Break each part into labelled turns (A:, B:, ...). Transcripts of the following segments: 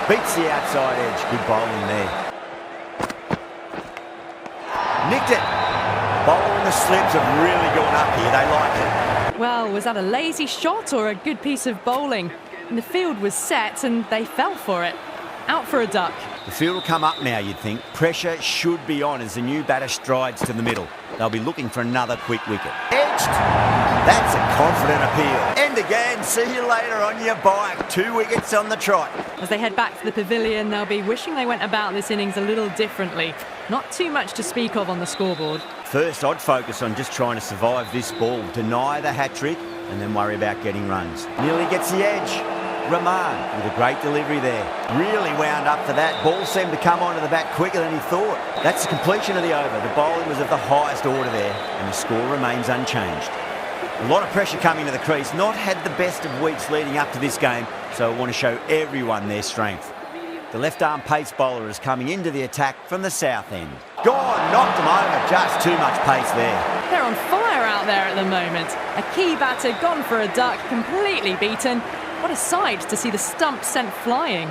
A: Beats the outside edge. Good bowling there. Nicked it. Bowler and the slips have really gone up here. They like it.
B: Well, was that a lazy shot or a good piece of bowling? And the field was set and they fell for it. Out for a duck.
A: The field will come up now, you'd think. Pressure should be on as the new batter strides to the middle. They'll be looking for another quick wicket. Edged. That's a confident appeal. And again, see you later on your bike. 2 wickets on the trot.
B: As they head back to the pavilion, they'll be wishing they went about this innings a little differently. Not too much to speak of on the scoreboard.
A: First, I'd focus on just trying to survive this ball, deny the hat-trick, and then worry about getting runs. Nearly gets the edge. Rahman with a great delivery there. Really wound up for that. Ball seemed to come onto the bat quicker than he thought. That's the completion of the over. The bowling was of the highest order there, and the score remains unchanged. A lot of pressure coming to the crease. Not had the best of weeks leading up to this game, so I want to show everyone their strength. The left-arm pace bowler is coming into the attack from the south end. Gone, knocked them over, just too much pace there.
B: They're on fire out there at the moment. A key batter gone for a duck, completely beaten. What a sight to see the stump sent flying.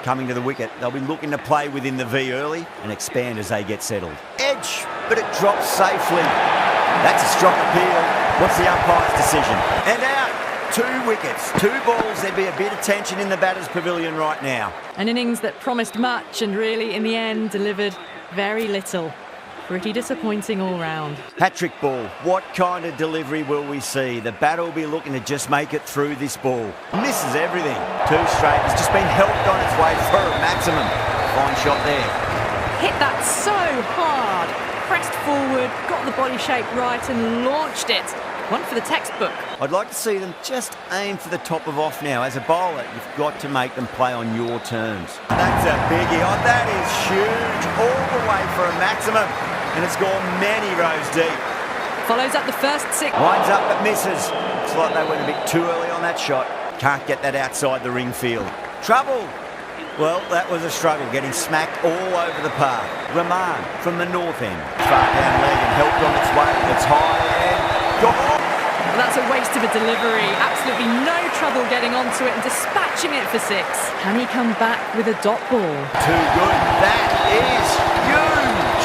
A: Coming to the wicket, they'll be looking to play within the V early and expand as they get settled. Edge, but it drops safely. That's a strong appeal. What's the umpire's decision? And out. 2 wickets, 2 balls. There'd be a bit of tension in the batter's pavilion right now.
B: An innings that promised much and really, in the end, delivered very little. Pretty disappointing all round.
A: Hat-trick ball. What kind of delivery will we see? The batter will be looking to just make it through this ball. Misses everything. 2 straight. It's just been helped on its way for a maximum. Fine shot there.
B: Hit that so hard. Pressed forward, got the body shape right and launched it. One for the textbook.
A: I'd like to see them just aim for the top of off now. As a bowler, you've got to make them play on your terms. That's a biggie. Oh, that is huge. All the way for a maximum. And it's gone many rows deep.
B: Follows up the first 6.
A: Winds up but misses. Looks like they went a bit too early on that shot. Can't get that outside the ring field. Trouble. Well, that was a struggle, getting smacked all over the park. Rahman from the north end. Far down leg and helped on its way. It's high and gone.
B: Well, that's a waste of a delivery. Absolutely no trouble getting onto it and dispatching it for 6. Can he come back with a dot ball?
A: Too good. That is huge.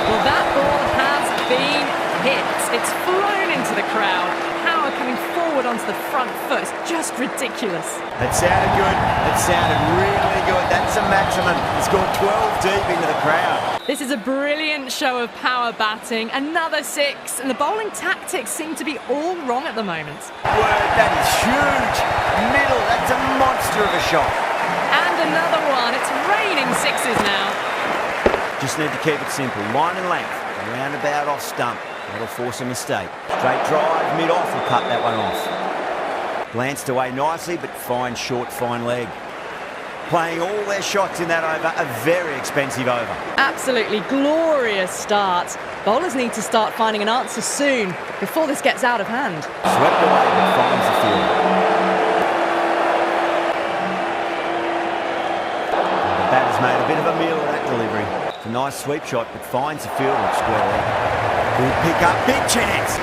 B: Well, that ball has been hit. It's flown into the crowd. Power coming forward onto the front foot. It's just ridiculous.
A: It sounded good. It sounded really good. That's a maximum. It's gone 12 deep into the crowd.
B: This is a brilliant show of power batting. Another 6. And the bowling tactics seem to be all wrong at the moment.
A: Word, that is huge. Middle. That's a monster of a shot.
B: And another one. It's raining 6s now.
A: Just need to keep it simple. Line and length. Roundabout off stump. That'll force a mistake. Straight drive, mid-off, and cut that one off. Glanced away nicely, but fine short, fine leg. Playing all their shots in that over, a very expensive over.
B: Absolutely glorious start. Bowlers need to start finding an answer soon, before this gets out of hand.
A: Swept away, but finds the field. The batter's made a bit of a meal of that delivery. It's a nice sweep shot, but finds the field with square leg. Good pick up, big chance.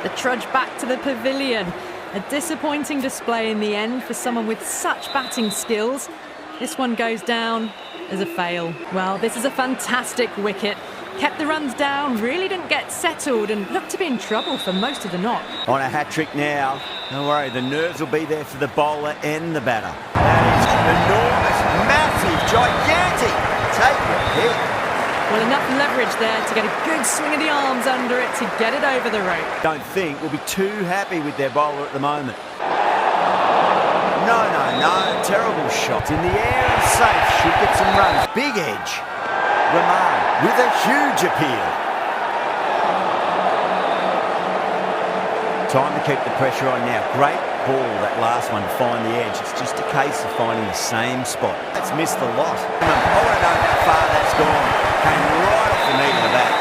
B: The trudge back to the pavilion. A disappointing display in the end for someone with such batting skills. This one goes down as a fail. Well, this is a fantastic wicket. Kept the runs down, really didn't get settled and looked to be in trouble for most of the knock.
A: On a hat-trick now. Don't worry, the nerves will be there for the bowler and the batter. That is enormous, massive, gigantic. Take your pick.
B: Well, enough leverage there to get a good swing of the arms under it to get it over the rope.
A: Don't think we'll be too happy with their bowler at the moment. No, terrible shot. In the air and safe, should get some runs. Big edge. Rahman with a huge appeal. Time to keep the pressure on now. Great ball, that last one, to find the edge. It's just a case of finding the same spot. That's missed the lot. I want to know how far that's gone. Came right off the knee to the bat.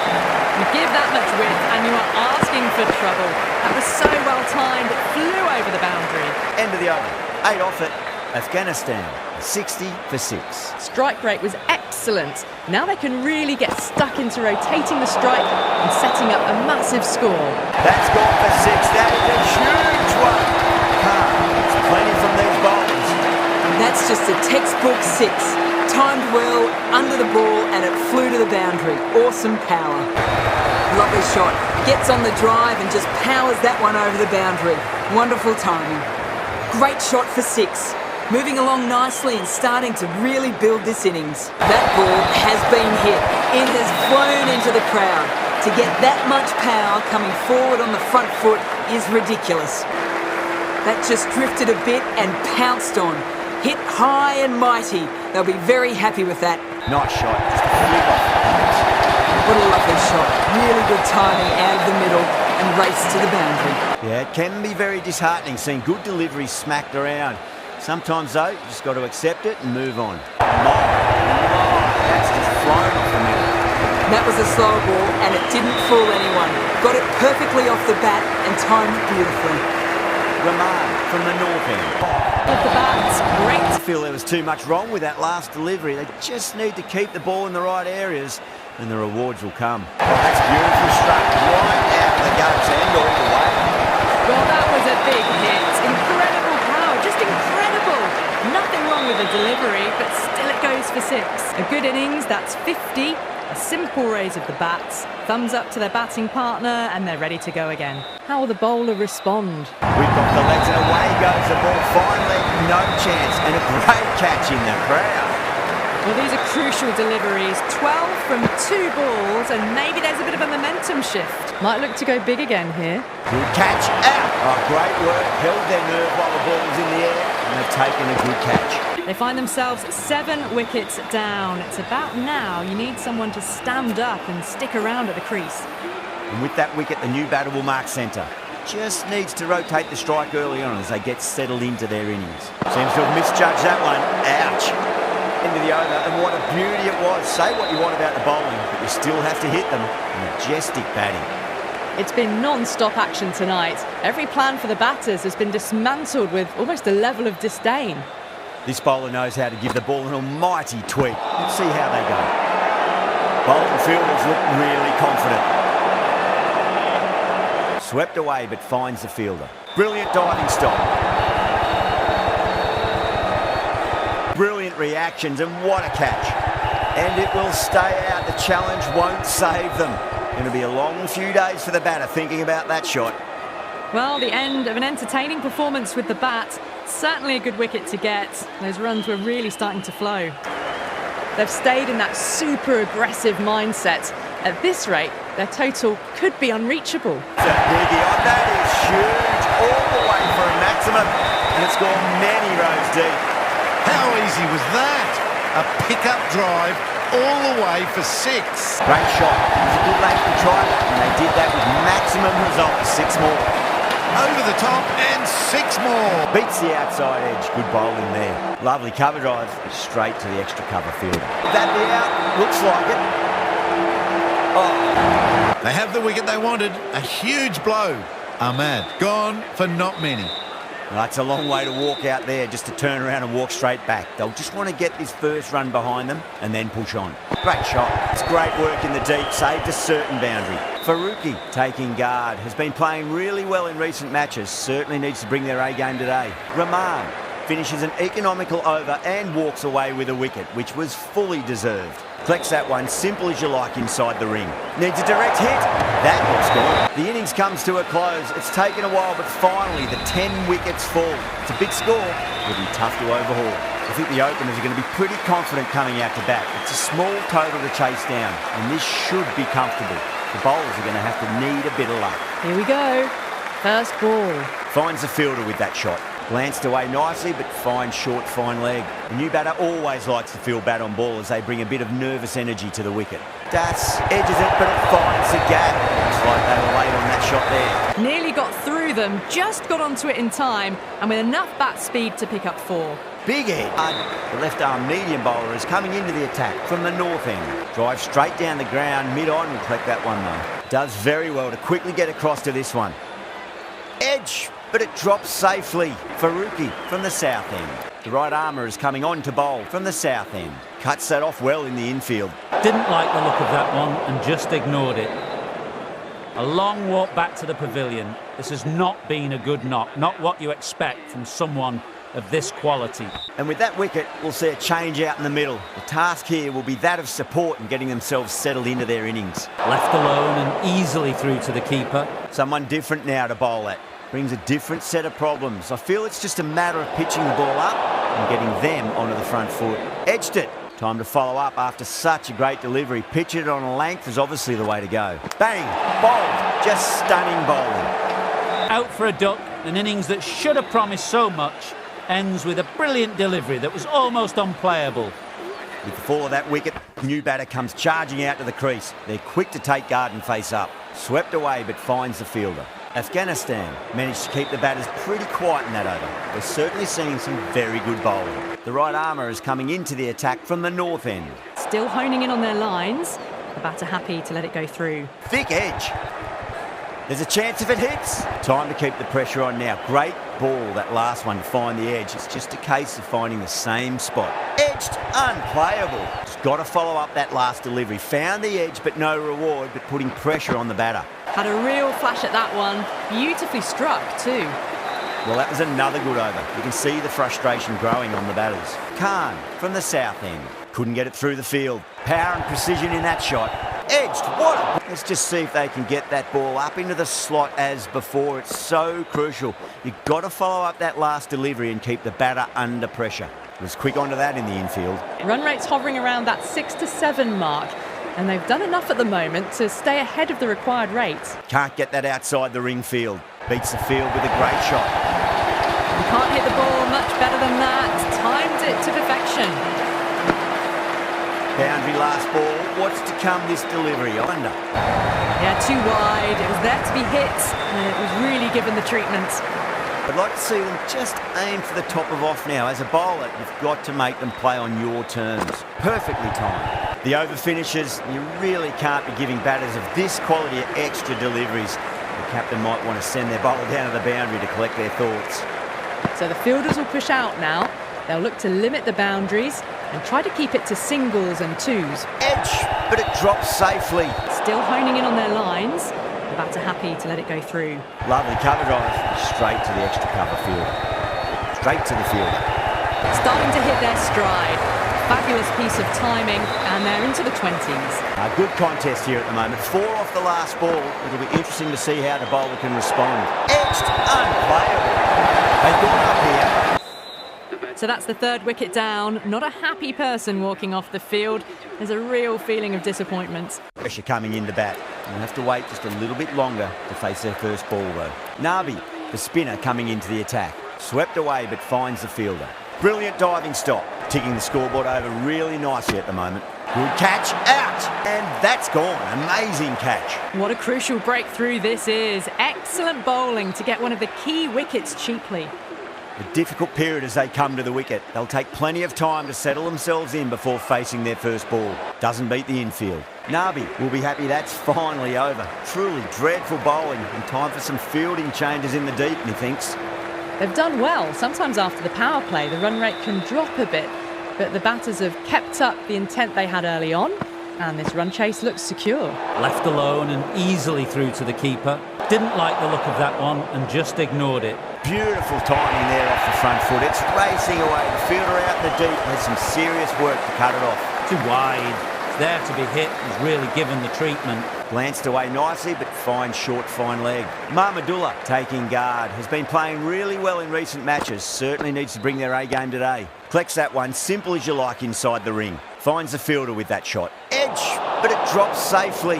B: You give that much width and you are asking for trouble. That was so well timed, it flew over the boundary.
A: End of the over. 8 off it. Afghanistan, 60 for 6.
B: Strike rate was excellent. Now they can really get stuck into rotating the strike and setting up a massive score.
A: That's gone for 6. That is a huge one. It's plenty from these bowlers.
C: That's just a textbook 6. Timed well, under the ball, and it flew to the boundary. Awesome power. Lovely shot. Gets on the drive and just powers that one over the boundary. Wonderful timing. Great shot for 6. Moving along nicely and starting to really build this innings. That ball has been hit. It has flown into the crowd. To get that much power coming forward on the front foot is ridiculous. That just drifted a bit and pounced on. Hit high and mighty. They'll be very happy with that.
A: Nice shot. Just a flick off the pads.
C: What a lovely shot. Really good timing out of the middle and race to the boundary.
A: Yeah, it can be very disheartening seeing good deliveries smacked around. Sometimes, though, you just got to accept it and move on. That's just flown off the middle.
C: That was a slow ball and it didn't fool anyone. Got it perfectly off the bat and timed beautifully.
A: Rahman from the north end.
B: With the bats, great.
A: I feel there was too much wrong with that last delivery. They just need to keep the ball in the right areas and the rewards will come. That's beautifully struck right out of the guts and all the way.
B: Well, that was a big hit. Incredible power, just incredible. Nothing wrong with the delivery, but still it goes for 6. A good innings, that's 50. A simple raise of the bats. Thumbs up to their batting partner, and they're ready to go again. How will the bowler respond?
A: We've got the legs and away goes the ball. Finally, no chance, and a great catch in the crowd.
B: Well, these are crucial deliveries. 12 from 2 balls, and maybe there's a bit of a momentum shift. Might look to go big again here.
A: Good catch out. Oh, great work. Held their nerve while the ball was in the air, and they've taken a good catch.
B: They find themselves 7 wickets down. It's about now you need someone to stand up and stick around at the crease.
A: And with that wicket, the new batter will mark centre. Just needs to rotate the strike early on as they get settled into their innings. Seems to have misjudged that one. Ouch. Into the over, and what a beauty it was. Say what you want about the bowling, but you still have to hit them. Majestic batting.
B: It's been non-stop action tonight. Every plan for the batters has been dismantled with almost a level of disdain.
A: This bowler knows how to give the ball an almighty tweak. Let's see how they go. Bowling fielders look really confident. Swept away, but finds the fielder. Brilliant diving stop. Brilliant reactions, and what a catch. And it will stay out. The challenge won't save them. Going to be a long few days for the batter thinking about that shot.
B: Well, the end of an entertaining performance with the bat. Certainly a good wicket to get. Those runs were really starting to flow. They've stayed in that super aggressive mindset. At this rate, their total could be unreachable.
A: It's a biggie. Oh, that is huge. All the way for a maximum. And it's gone many rows deep.
D: How easy was that? A pickup drive all the way for 6.
A: Great shot. It was a good length to try that, and they did that with maximum result. 6 more.
D: Over the top and 6 more.
A: Beats the outside edge. Good bowling there. Lovely cover drive. Straight to the extra cover field. That the out. Looks like it. Oh.
D: They have the wicket they wanted. A huge blow. Ahmad gone for not many.
A: Well, that's a long way to walk out there just to turn around and walk straight back. They'll just want to get this first run behind them and then push on. Great shot. It's great work in the deep. Saved a certain boundary. Faruqi taking guard. Has been playing really well in recent matches. Certainly needs to bring their A game today. Rahman finishes an economical over and walks away with a wicket, which was fully deserved. Collects that one, simple as you like, inside the ring. Needs a direct hit. That looks good. The innings comes to a close. It's taken a while, but finally the 10 wickets fall. It's a big score. It'll be tough to overhaul. I think the openers are going to be pretty confident coming out to bat. It's a small total to chase down, and this should be comfortable. The bowlers are going to have to need a bit of luck.
B: Here we go. First ball.
A: Finds the fielder with that shot. Glanced away nicely, but fine short, fine leg. The new batter always likes to field bat on ball as they bring a bit of nervous energy to the wicket. Das edges it, but it finds the gap. Looks like they were late on that shot there.
B: Nearly got through them, just got onto it in time, and with enough bat speed to pick up 4.
A: Big head. The left-arm medium bowler is coming into the attack from the north end. Drives straight down the ground, mid-on, will collect that one though. Does very well to quickly get across to this one. Edge, but it drops safely. Faruqi from the south end. The right armour is coming on to bowl from the south end. Cuts that off well in the infield.
E: Didn't like the look of that one and just ignored it. A long walk back to the pavilion. This has not been a good knock. Not what you expect from someone of this quality.
A: And with that wicket, we'll see a change out in the middle. The task here will be that of support and getting themselves settled into their innings.
E: Left alone and easily through to the keeper.
A: Someone different now to bowl at. Brings a different set of problems. I feel it's just a matter of pitching the ball up and getting them onto the front foot. Edged it. Time to follow up after such a great delivery. Pitch it on a length is obviously the way to go. Bang! Bowled. Just stunning bowling.
E: Out for a duck, an innings that should have promised so much, ends with a brilliant delivery that was almost unplayable.
A: With the fall of that wicket, the new batter comes charging out to the crease. They're quick to take guard and face up. Swept away but finds the fielder. Afghanistan managed to keep the batters pretty quiet in that over. We're certainly seeing some very good bowling. The right armour is coming into the attack from the north end.
B: Still honing in on their lines. The batter happy to let it go through.
A: Thick edge. There's a chance if it hits. Time to keep the pressure on now. Great ball, that last one, to find the edge. It's just a case of finding the same spot. Edged, unplayable. Just got to follow up that last delivery. Found the edge, but no reward, but putting pressure on the batter.
B: Had a real flash at that one. Beautifully struck too.
A: Well, that was another good over. You can see the frustration growing on the batters. Khan from the south end. Couldn't get it through the field. Power and precision in that shot. Edged, what a... Let's just see if they can get that ball up into the slot as before. It's so crucial. You've got to follow up that last delivery and keep the batter under pressure. It was quick onto that in the infield.
B: Run rate's hovering around that 6 to 7 mark, and they've done enough at the moment to stay ahead of the required rate.
A: Can't get that outside the ring field. Beats the field with a great shot.
B: You can't hit the ball much better than that. Timed it to perfection.
A: Boundary last ball. What's to come this delivery? Under.
B: Yeah, too wide. It was there to be hit, and it was really given the treatment.
A: I'd like to see them just aim for the top of off now. As a bowler, you've got to make them play on your terms. Perfectly timed. The over finishes, you really can't be giving batters of this quality extra deliveries. The captain might want to send their bowler down to the boundary to collect their thoughts.
B: So the fielders will push out now. They'll look to limit the boundaries and try to keep it to singles and twos.
A: Edge, but it drops safely.
B: Still honing in on their lines. The batter happy to let it go through.
A: Lovely cover drive, straight to the extra cover fielder. Straight to the fielder.
B: Starting to hit their stride. Fabulous piece of timing, and they're into the 20s.
A: A good contest here at the moment. 4 off the last ball. It'll be interesting to see how the bowler can respond. Edged, unplayable. They've gone up here.
B: So that's the third wicket down. Not a happy person walking off the field. There's a real feeling of disappointment.
A: Pressure coming into bat. They'll have to wait just a little bit longer to face their first ball though. Nabi, the spinner, coming into the attack. Swept away but finds the fielder. Brilliant diving stop. Ticking the scoreboard over really nicely at the moment. Good catch, out! And that's gone. Amazing catch.
B: What a crucial breakthrough this is. Excellent bowling to get one of the key wickets cheaply.
A: A difficult period as they come to the wicket. They'll take plenty of time to settle themselves in before facing their first ball. Doesn't beat the infield. Nabi will be happy that's finally over. Truly dreadful bowling and time for some fielding changes in the deep, he thinks.
B: They've done well. Sometimes after the power play, the run rate can drop a bit, but the batters have kept up the intent they had early on, and this run chase looks secure.
E: Left alone and easily through to the keeper. Didn't like the look of that one and just ignored it.
A: Beautiful timing there off the front foot. It's racing away. The fielder out in the deep has some serious work to cut it off.
E: Too wide. It's there to be hit. He's really given the treatment.
A: Glanced away nicely, but fine short, fine leg. Mahmudullah taking guard. Has been playing really well in recent matches. Certainly needs to bring their A game today. Collects that one, simple as you like, inside the ring. Finds the fielder with that shot. Edge, but it drops safely.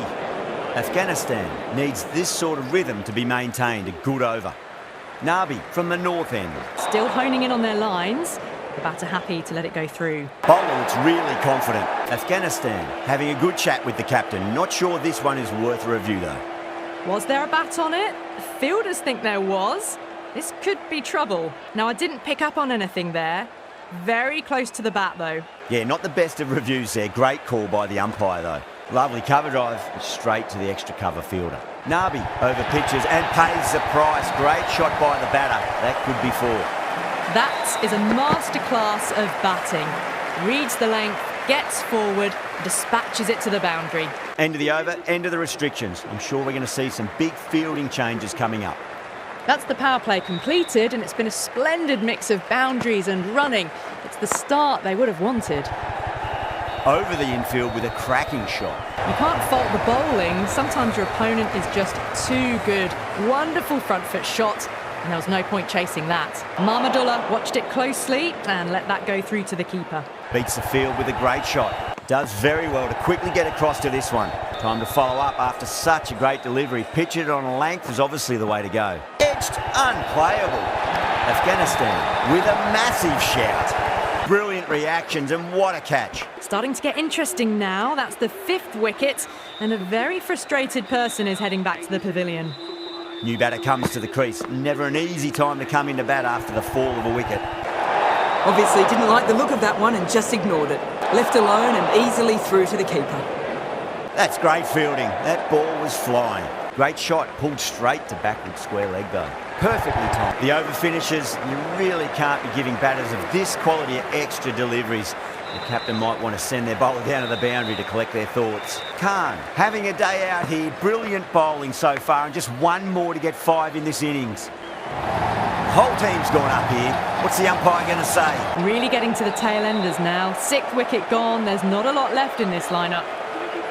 A: Afghanistan needs this sort of rhythm to be maintained. A good over. Nabi from the north end.
B: Still honing in on their lines. The batter happy to let it go through.
A: Bowler looks really confident. Afghanistan having a good chat with the captain. Not sure this one is worth a review though.
B: Was there a bat on it? The fielders think there was. This could be trouble. Now, I didn't pick up on anything there. Very close to the bat though.
A: Yeah, not the best of reviews there. Great call by the umpire though. Lovely cover drive, straight to the extra cover fielder. Nabi over pitches and pays the price. Great shot by the batter. That could be 4.
B: That is a masterclass of batting. Reads the length, gets forward, dispatches it to the boundary.
A: End of the over, end of the restrictions. I'm sure we're going to see some big fielding changes coming up.
B: That's the power play completed, and it's been a splendid mix of boundaries and running. It's the start they would have wanted.
A: Over the infield with a cracking shot.
B: You can't fault the bowling. Sometimes your opponent is just too good. Wonderful front foot shot, and there was no point chasing that. Mahmudullah watched it closely and let that go through to the keeper.
A: Beats the field with a great shot. Does very well to quickly get across to this one. Time to follow up after such a great delivery. Pitch it on a length is obviously the way to go. Edged, unplayable. Afghanistan with a massive shout. Brilliant reactions, and what a catch.
B: Starting to get interesting now. That's the 5th wicket, and a very frustrated person is heading back to the pavilion.
A: New batter comes to the crease. Never an easy time to come into bat after the fall of a wicket.
C: Obviously didn't like the look of that one and just ignored it. Left alone and easily through to the keeper.
A: That's great fielding. That ball was flying. Great shot, pulled straight to backward square leg though. Perfectly timed. The over finishes, you really can't be giving batters of this quality extra deliveries. The captain might want to send their bowler down to the boundary to collect their thoughts. Khan, having a day out here. Brilliant bowling so far, and just one more to get 5 in this innings. The whole team's gone up here. What's the umpire going to say?
B: Really getting to the tail enders now. 6th wicket gone. There's not a lot left in this lineup.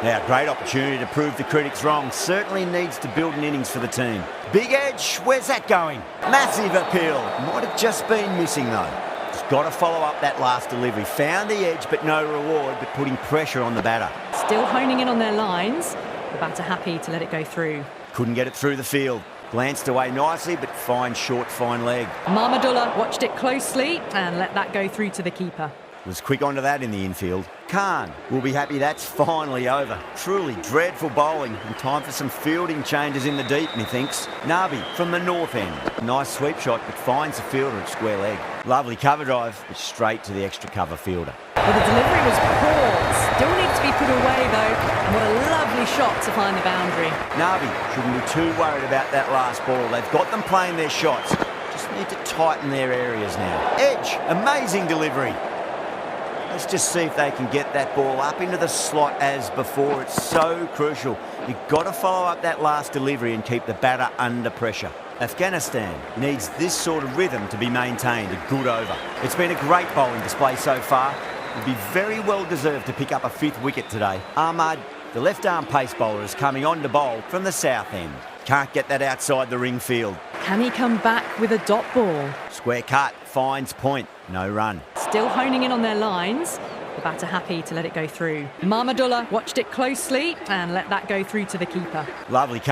A: Now, great opportunity to prove the critics wrong. Certainly needs to build an innings for the team. Big edge, where's that going? Massive appeal. Might have just been missing though. Just got to follow up that last delivery. Found the edge, but no reward, but putting pressure on the batter.
B: Still honing in on their lines. The batter happy to let it go through.
A: Couldn't get it through the field. Glanced away nicely, but fine short, fine leg.
B: Mahmudullah watched it closely and let that go through to the keeper.
A: Was quick onto that in the infield. Khan will be happy that's finally over. Truly dreadful bowling, and time for some fielding changes in the deep, methinks. Nabi from the north end. Nice sweep shot, but finds the fielder at square leg. Lovely cover drive, but straight to the extra cover fielder.
B: Well, the delivery was poor. Still needs to be put away though. And what a lovely shot to find the boundary.
A: Nabi shouldn't be too worried about that last ball. They've got them playing their shots. Just need to tighten their areas now. Edge, amazing delivery. Let's just see if they can get that ball up into the slot as before. It's so crucial. You've got to follow up that last delivery and keep the batter under pressure. Afghanistan needs this sort of rhythm to be maintained. A good over. It's been a great bowling display so far. Would be very well deserved to pick up a 5th wicket today. Ahmad, the left-arm pace bowler, is coming on to bowl from the south end. Can't get that outside the ring field.
B: Can he come back with a dot ball?
A: Square cut, finds point, no run.
B: Still honing in on their lines. The batter happy to let it go through. Mahmudullah watched it closely and let that go through to the keeper.
A: Lovely cut.